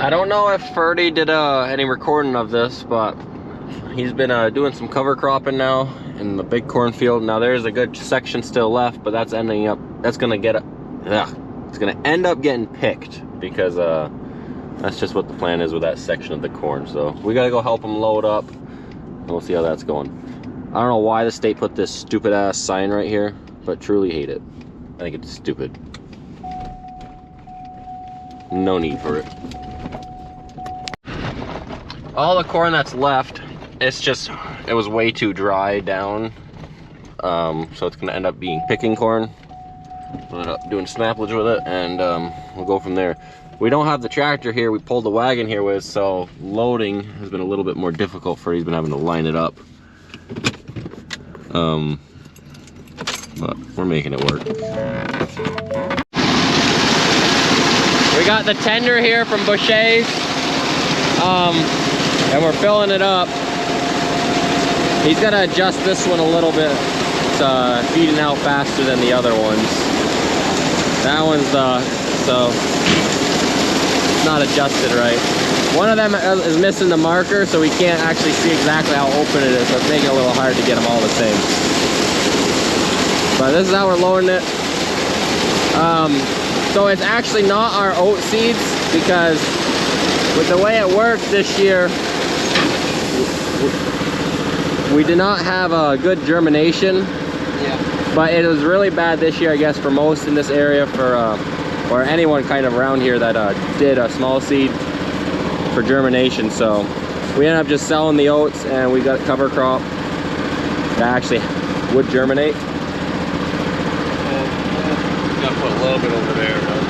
I don't know if Ferdy did any recording of this, but he's been doing some cover cropping now in the big cornfield. Now there's a good section still left, but that's ending up, it's gonna end up getting picked because that's just what the plan is with that section of the corn. So we gotta go help him load up and we'll see how that's going. I don't know why the state put this stupid ass sign right here, but truly hate it. I think it's stupid. No need for it. All the corn that's left, it was way too dry down. So it's gonna end up being picking corn. We'll end up doing snappage with it, and we'll go from there. We don't have the tractor here, we pulled the wagon here with, so loading has been a little bit more difficult for, he's been having to line it up. But we're making it work. We got the tender here from Boucher's, and we're filling it up. He's gonna adjust this one a little bit. It's feeding out faster than the other ones. That one's so it's not adjusted right. One of them is missing the marker, so we can't actually see exactly how open it is, so it's making it a little hard to get them all the same. But this is how we're loading it. So it's actually not our oat seeds, because with the way it works this year, we did not have a good germination. Yeah. But it was really bad this year, I guess, for most in this area, or anyone kind of around here that did a small seed for germination. So we ended up just selling the oats, and we got cover crop that actually would germinate. Gotta put a little bit over there, but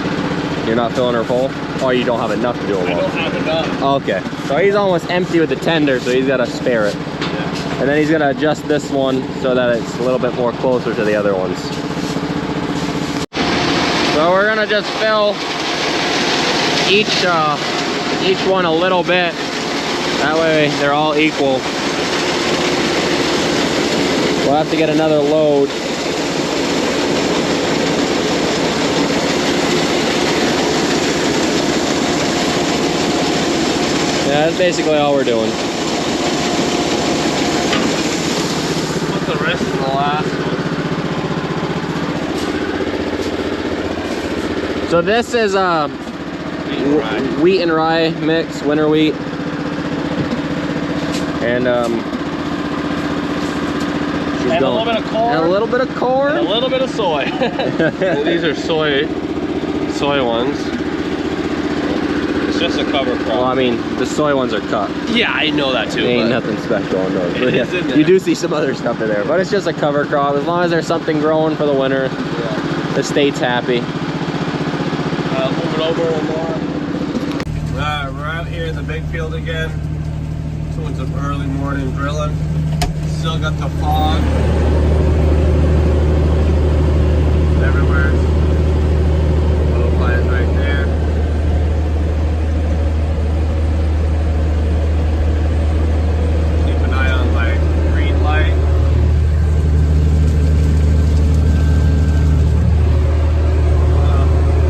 you're not filling her full? Oh, you don't have enough to do it. I don't have enough. Okay, so he's almost empty with the tender, so he's got to spare it. Yeah. And then he's gonna adjust this one so that it's a little bit more closer to the other ones. So we're gonna just fill each one a little bit. That way they're all equal. We'll have to get another load. Yeah, that's basically all we're doing. Put the rest in the last one. So this is wheat and rye mix, winter wheat. And a little bit of corn. And a little bit of corn. And a little bit of soy. Well, these are soy ones. It's just a cover crop. Well, I mean, the soy ones are cut. Yeah, I know that too. Ain't nothing special on those. It is in there. You do see some other stuff in there, but it's just a cover crop. As long as there's something growing for the winter, yeah, the state's happy. Move it over one more. We're out here in the big field again, doing some early morning drilling. Still got the fog everywhere. Little plant right there. Keep an eye on my green light.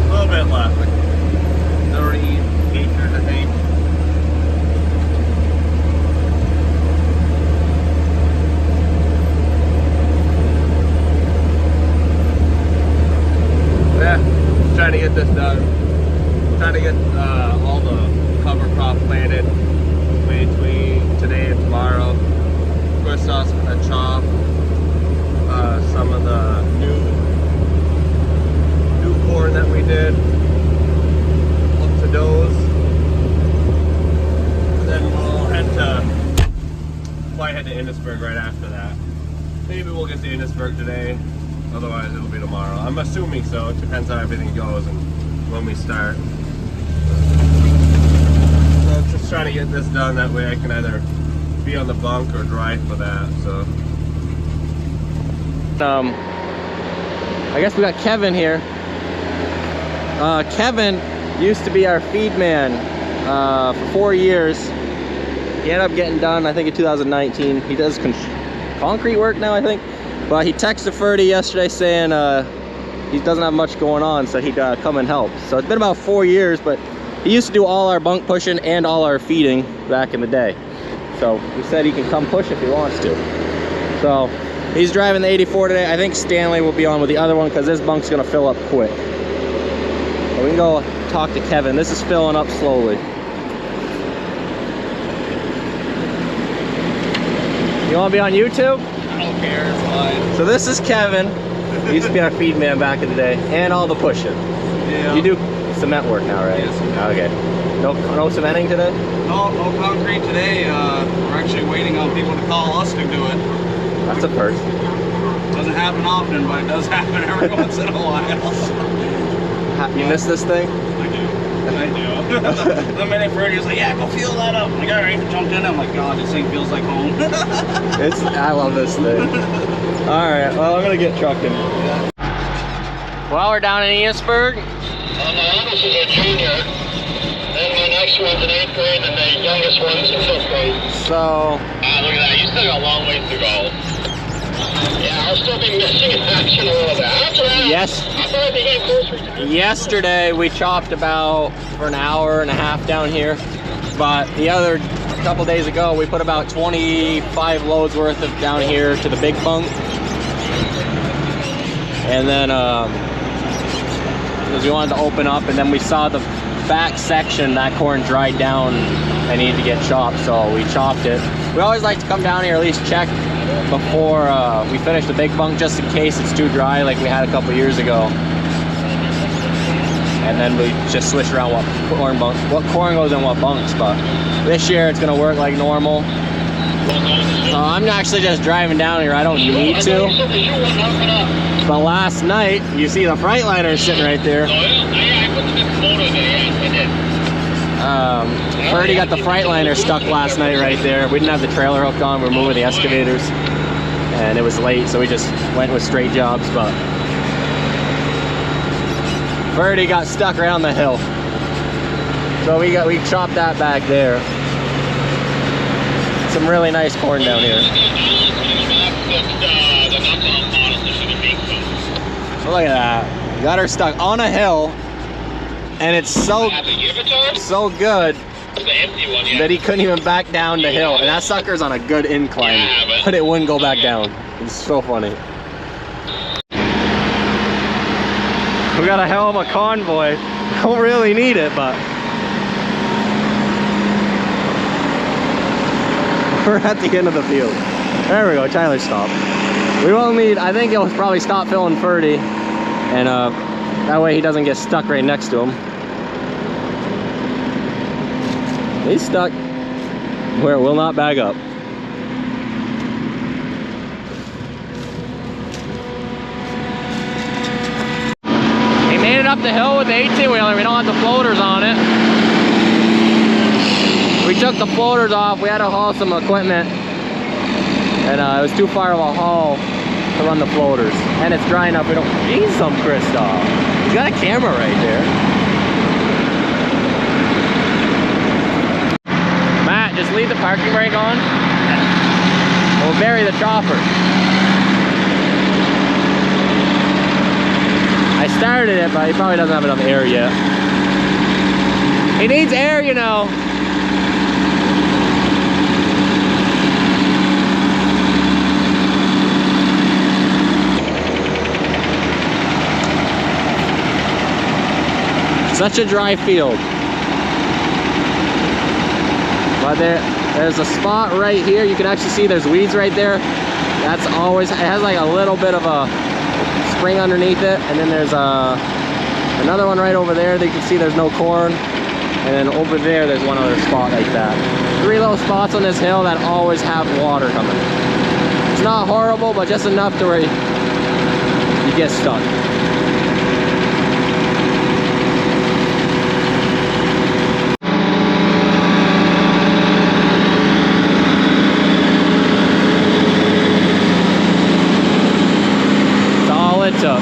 A little bit left, like 30 acres, I think. Trying to get this done. Trying to get all the cover crop planted between today and tomorrow. Of course, I was going to chop some of the new corn that we did up to those, and then we'll probably head to Innburg right after that. Maybe we'll get to Innburg today. Otherwise, it'll be tomorrow. I'm assuming so. It depends how everything goes and when we start. So I'm just trying to get this done. That way I can either be on the bunk or drive for that. So. I guess we got Kevin here. Kevin used to be our feed man for 4 years. He ended up getting done, I think, in 2019. He does concrete work now, I think. But he texted Ferdy yesterday saying he doesn't have much going on, so he'd come and help. So it's been about 4 years, but He used to do all our bunk pushing and all our feeding back in the day. So he said he can come push if he wants to. So he's driving the 84 today. I think Stanley will be on with the other one because this bunk's gonna fill up quick. So we can go talk to Kevin. This is filling up slowly. You wanna be on YouTube? I don't care, it's fine. So this is Kevin. He used to be our feed man back in the day, and all the pushing. Yeah. You do cement work now, right? Yes. Okay. No cementing today? No concrete today. We're actually waiting on people to call us to do it. That's a first. Doesn't happen often, but it does happen every once in a while. You miss this thing? I do. The minute Freddie was like, yeah, go feel that up. I'm like, all right, jumped in. I'm like, God, this thing feels like home. I love this thing. All right, well, I'm gonna get trucking. Well, we're down in Innburg. My oldest is a junior, then my next one's in 8th grade, and the youngest one's in 5th grade. So, Look at that, you still got a long ways to go. Yeah, I'll still be missing in action a little bit. After that, yes. I'll probably be getting closer to Yesterday we chopped about for an hour and a half down here, but the other couple days ago we put about 25 loads worth of down here to the big bunk, and then because we wanted to open up, and then we saw the back section, that corn dried down and needed to get chopped, so we chopped it. We always like to come down here, at least check before we finish the big bunk, just in case it's too dry like we had a couple years ago. And then we just switch around what corn goes in what bunks, but this year it's gonna work like normal. I'm actually just driving down here, I don't need to. But last night, you see the Freightliner sitting right there. Ferdy got the Freightliner stuck last night right there. We didn't have the trailer hook on, we were moving the excavators. And it was late, so we just went with straight jobs, but Ferdy got stuck right on the hill. So we chopped that back there. Some really nice corn down here. Look at that. Got her stuck on a hill, and it's so good that he couldn't even back down the hill. And that sucker's on a good incline, but it wouldn't go back down. It's so funny. We got a hell of a convoy. Don't really need it, but we're at the end of the field. There we go, Tyler stopped. We will need, I think it'll probably stop filling Ferdy, and that way he doesn't get stuck right next to him. He's stuck where it will not bag up. He made it up the hill with the 18-wheeler. We don't have the floaters on it. We took the floaters off. We had to haul some equipment, and it was too far of a haul to run the floaters. And it's dry enough. We don't need some Kristoff. He's got a camera right there. Matt, just leave the parking brake on. We'll bury the chopper. I started it, but he probably doesn't have enough air yet. He needs air, you know. Such a dry field. But there's a spot right here. You can actually see there's weeds right there. That's always, it has like a little bit of a spring underneath it. And then there's another one right over there that you can see there's no corn. And then over there, there's one other spot like that. 3 little spots on this hill that always have water coming. It's not horrible, but just enough to where you get stuck. Up.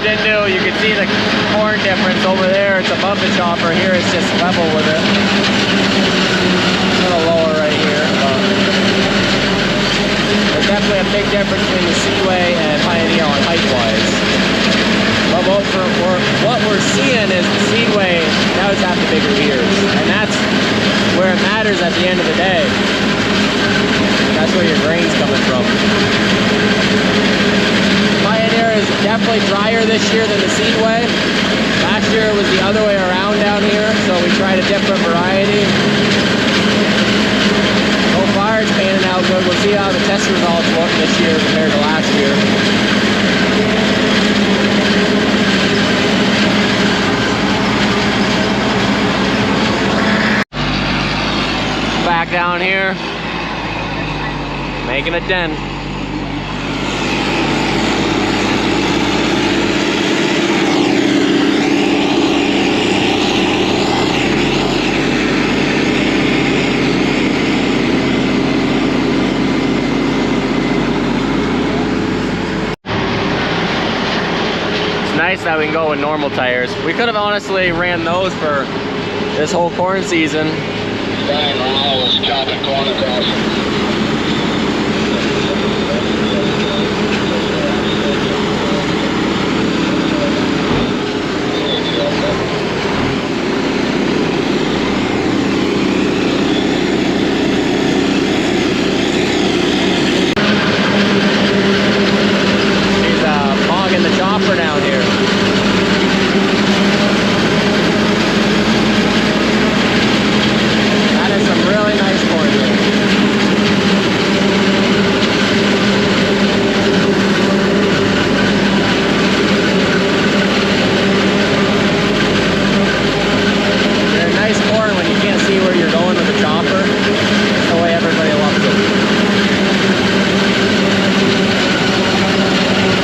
jumped into, you can see the corn difference over there. It's above the chopper. Here it's just level with it. A little lower right here. There's definitely a big difference between the Seaway and Pioneer on height-wise. But what we're seeing is the Seaway does have the bigger ears, and that's where it matters at the end of the day. That's where your grain's coming from. Pioneer is definitely drier this year than the Seaway. Last year it was the other way around down here, so we tried a different variety. So far it's panning out good. We'll see how the test results look this year compared to last year. Back down here, making a dent. It's nice that we can go with normal tires. We could have honestly ran those for this whole corn season. Brian Ronald was chopping corn across. He's hogging the chopper down here. Really nice corn here. They're nice corn when you can't see where you're going with the chopper. That's the way everybody loves it.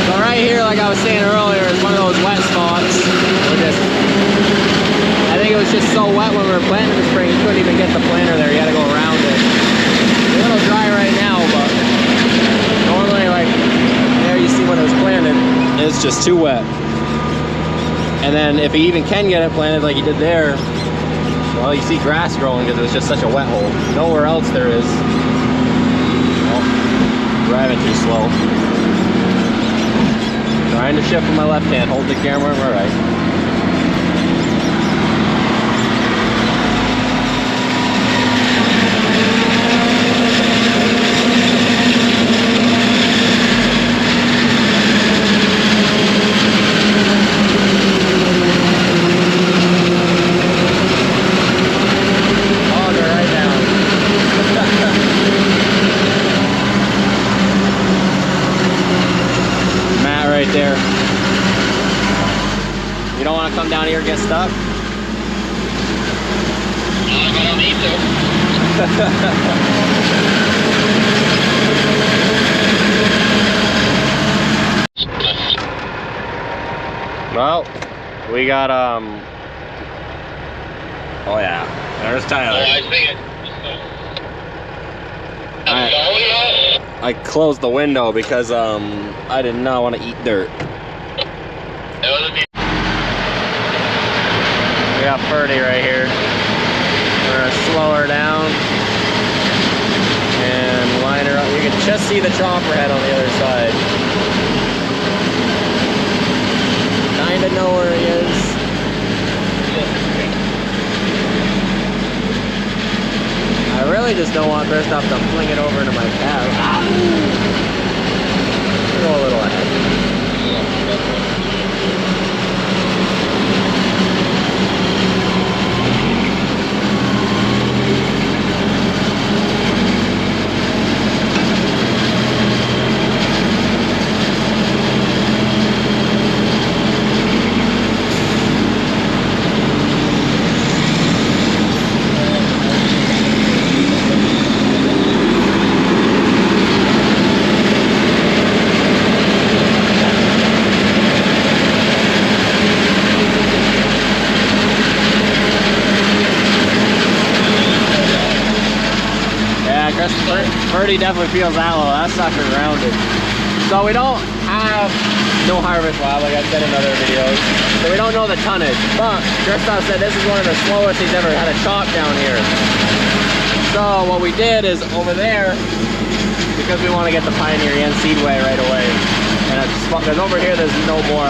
So right here, like I was saying earlier, is one of those wet spots. I think it was just so wet when we were planting in the spring, you couldn't even get the planter there. You had to go around it. It's a little dry right now, but normally, like there you see when it was planted, it's just too wet. And then if he even can get it planted like he did there, well, you see grass growing because it was just such a wet hole. Nowhere else there is. Oh, driving too slow. Trying to shift with my left hand, hold the camera with my right. Right there. You don't want to come down here and get stuck? I don't need to. Well, we got oh yeah, there's Tyler. I see it. I closed the window because I did not want to eat dirt. We got Ferdy right here. We're gonna slow her down and line her up. You can just see the chopper head on the other side. Kinda know where he is. I really just don't want this stuff to fling it over into my cab. Go a little ahead. Ferdy definitely feels that low. That sucker rounded. So we don't have no harvest lab, like I said in other videos. So we don't know the tonnage. But Christoph said this is one of the slowest he's ever had a chop down here. So what we did is over there, because we want to get the Pioneer and Seedway right away. And because over here there's no more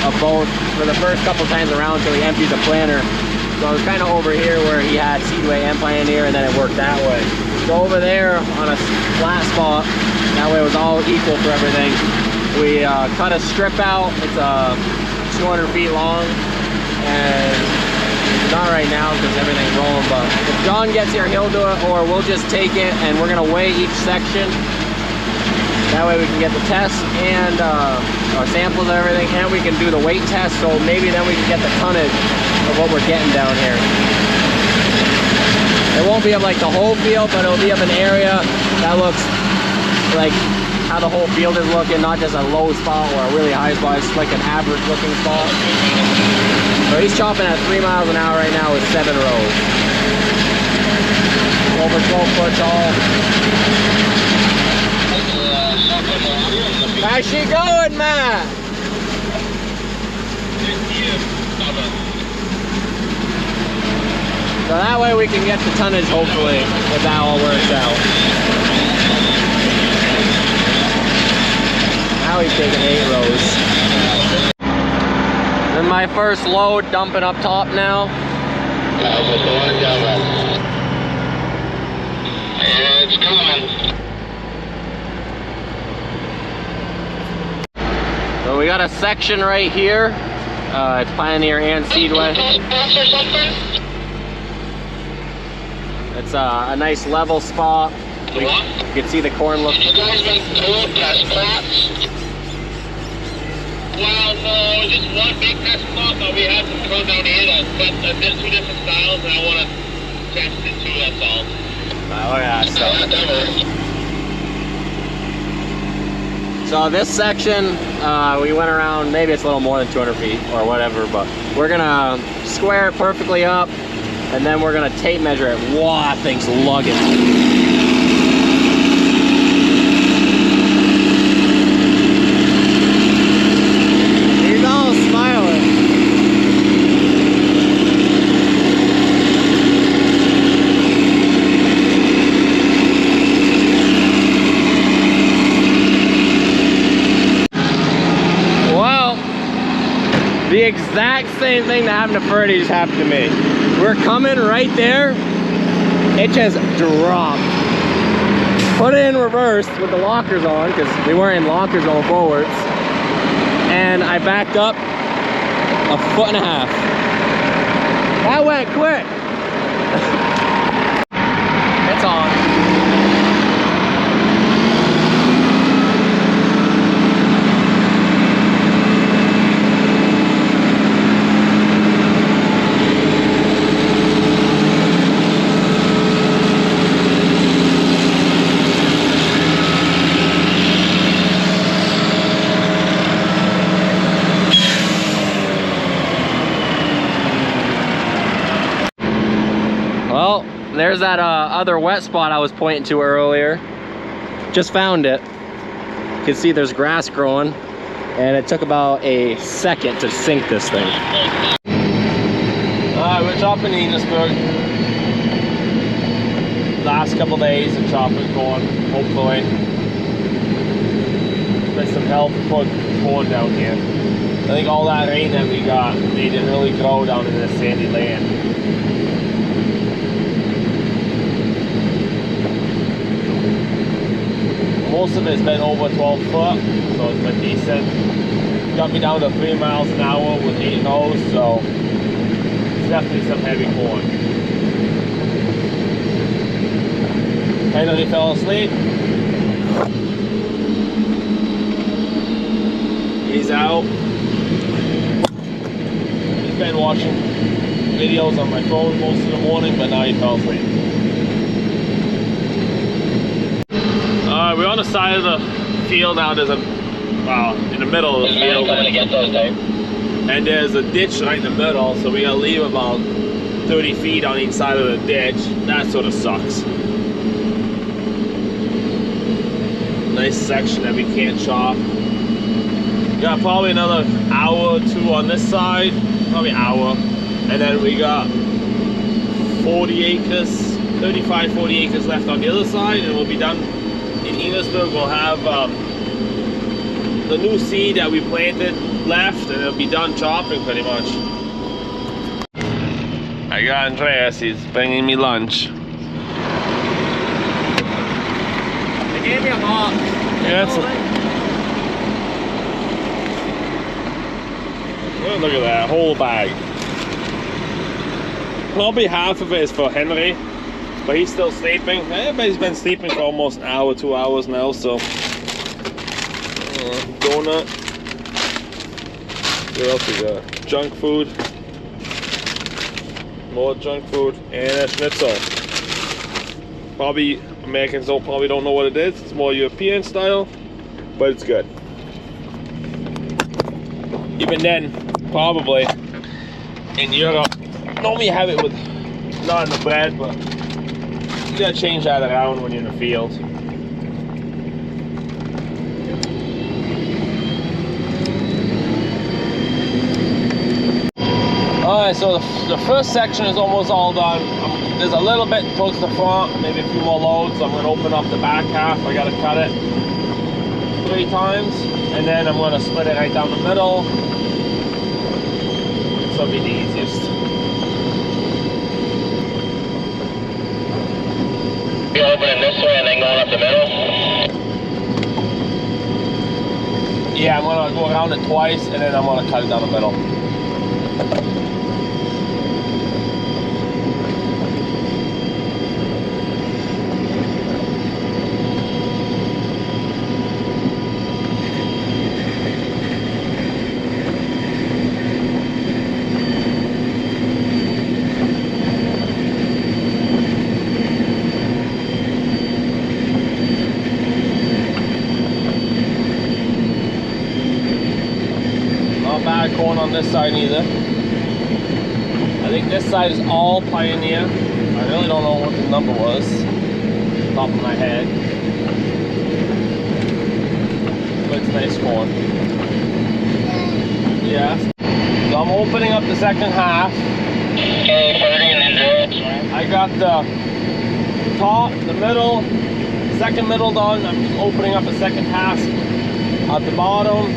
of both for the first couple times around until he emptied the planter. So it was kind of over here where he had Seedway and Pioneer, and then it worked that way. So over there on a flat spot, that way it was all equal for everything. We cut a strip out. It's 200 feet long, and not right now because everything's rolling, but if John gets here, he'll do it, or we'll just take it and we're gonna weigh each section. That way we can get the tests and our samples and everything, and we can do the weight test, so maybe then we can get the tonnage of what we're getting down here. It won't be of like the whole field, but it'll be of an area that looks like how the whole field is looking, not just a low spot or a really high spot. It's like an average looking spot. So he's chopping at 3 miles an hour right now with 7 rows. Over 12 foot tall. How's she going, Matt? So that way we can get the tonnage, hopefully, if that all works out. Now he's taking 8 rows. Then my first load, dumping up top now. It's coming. So we got a section right here. It's Pioneer and Seedway. It's a nice level spot. You can see the corn look. Did you guys make 2 test plots? Well, no, just one big test plot, but we had some code down here that there's 2 different styles, and I want to test it too, that's all. Oh yeah, so this section, we went around, maybe it's a little more than 200 feet or whatever, but we're gonna square it perfectly up, and then we're gonna tape measure it. Wow, that thing's lugging. The exact same thing that happened to Ferdy just happened to me. We're coming right there, it just dropped. Put it in reverse with the lockers on, because we weren't in lockers going forwards. And I backed up 1.5 feet. That went quick. It's on. Well, there's that other wet spot I was pointing to earlier. Just found it. You can see there's grass growing, and it took about a second to sink this thing. We're chopping Innburg. Last couple days of chopping corn, hopefully. With some help put corn down here. I think all that rain that we got made it really grow down in this sandy land. Most of it's been over 12 foot, so it's been decent. Got me down to 3 miles an hour with 8 rows, so it's definitely some heavy corn. Henry fell asleep. He's out. He's been watching videos on my phone most of the morning, but now he fell asleep. We're on the side of the field now. There's a, well, in the middle of the field. And there's a ditch right in the middle, so we gotta leave about 30 feet on each side of the ditch. That sort of sucks. And nice section that we can't chop. Got probably another hour or two on this side, probably an hour, and then we got 40 acres, 35, 40 acres left on the other side, and we'll be done. In Innburg, we'll have the new seed that we planted left, and it'll be done chopping pretty much. I got Andreas, he's bringing me lunch. They gave me a box. Yeah, that's oh, look at that, whole bag. Probably half of it is for Henry, but he's still sleeping. Everybody's been sleeping for almost an hour, 2 hours now, so. Donut. What else we got? Junk food. More junk food. And a schnitzel. Probably, Americans probably don't know what it is. It's more European style, but it's good. Even then, probably, in Europe, normally you have it with, not in the bread, but you gotta change that around when you're in the field. Alright, so the first section is almost all done. There's a little bit towards the front, maybe a few more loads. I'm going to open up the back half. I got to cut it 3 times, and then I'm going to split it right down the middle. This will be the easiest. You're opening this way and then going up the middle? Yeah, I'm going to go around it twice, and then I'm going to cut it down the middle. Corn on this side either. I think this side is all Pioneer. I really don't know what the number was, top of my head. But it's nice corn. Yeah. So I'm opening up the second half. I got the top, the middle, second middle done. I'm just opening up the second half at the bottom.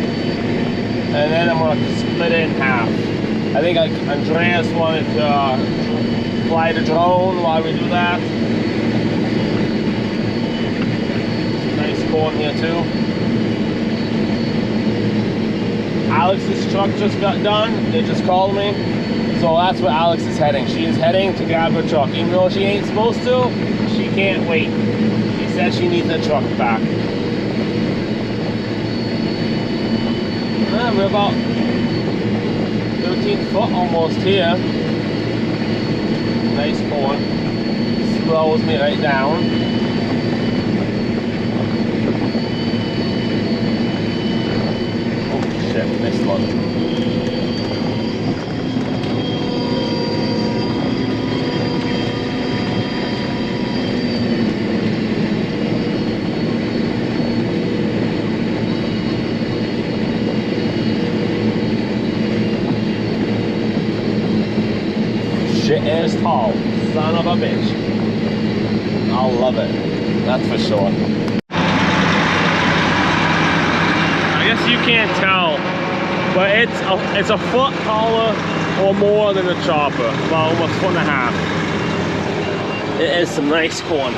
And then I'm going to split it in half. I think Andreas wanted to fly the drone while we do that. Nice corn here too. Alex's truck just got done. They just called me. So that's where Alex is heading. She is heading to grab her truck. Even though she ain't supposed to, she can't wait. She said she needs her truck back. We're about 13 foot almost here. Nice corn. Slows me right down. Oh shit, missed one. Shit is tall, son of a bitch. I'll love it, that's for sure. I guess you can't tell, but it's a foot taller or more than the chopper, about almost 1.5 feet. It is some nice corn.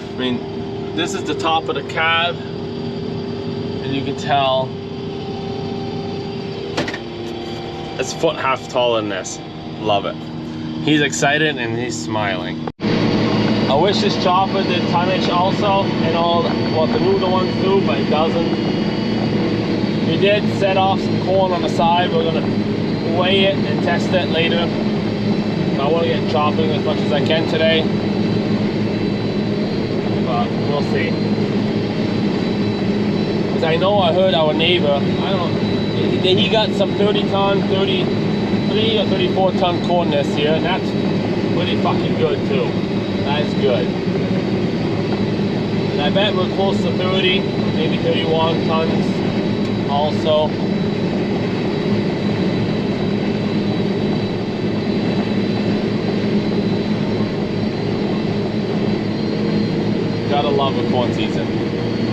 I mean, this is the top of the cab, and you can tell it's 1.5 feet taller than this. Love it. He's excited and he's smiling. I wish this chopper did tonnage also and all what the newer ones do, but it doesn't. We did set off some corn on the side. We're gonna weigh it and test it later. I want to get chopping as much as I can today, but we'll see. Because I know I heard our neighbor, he got some 33 or 34 ton corn this year, and that's pretty fucking good too. That's good. And I bet we're close to 30, maybe 31 tons also. Gotta love a corn season.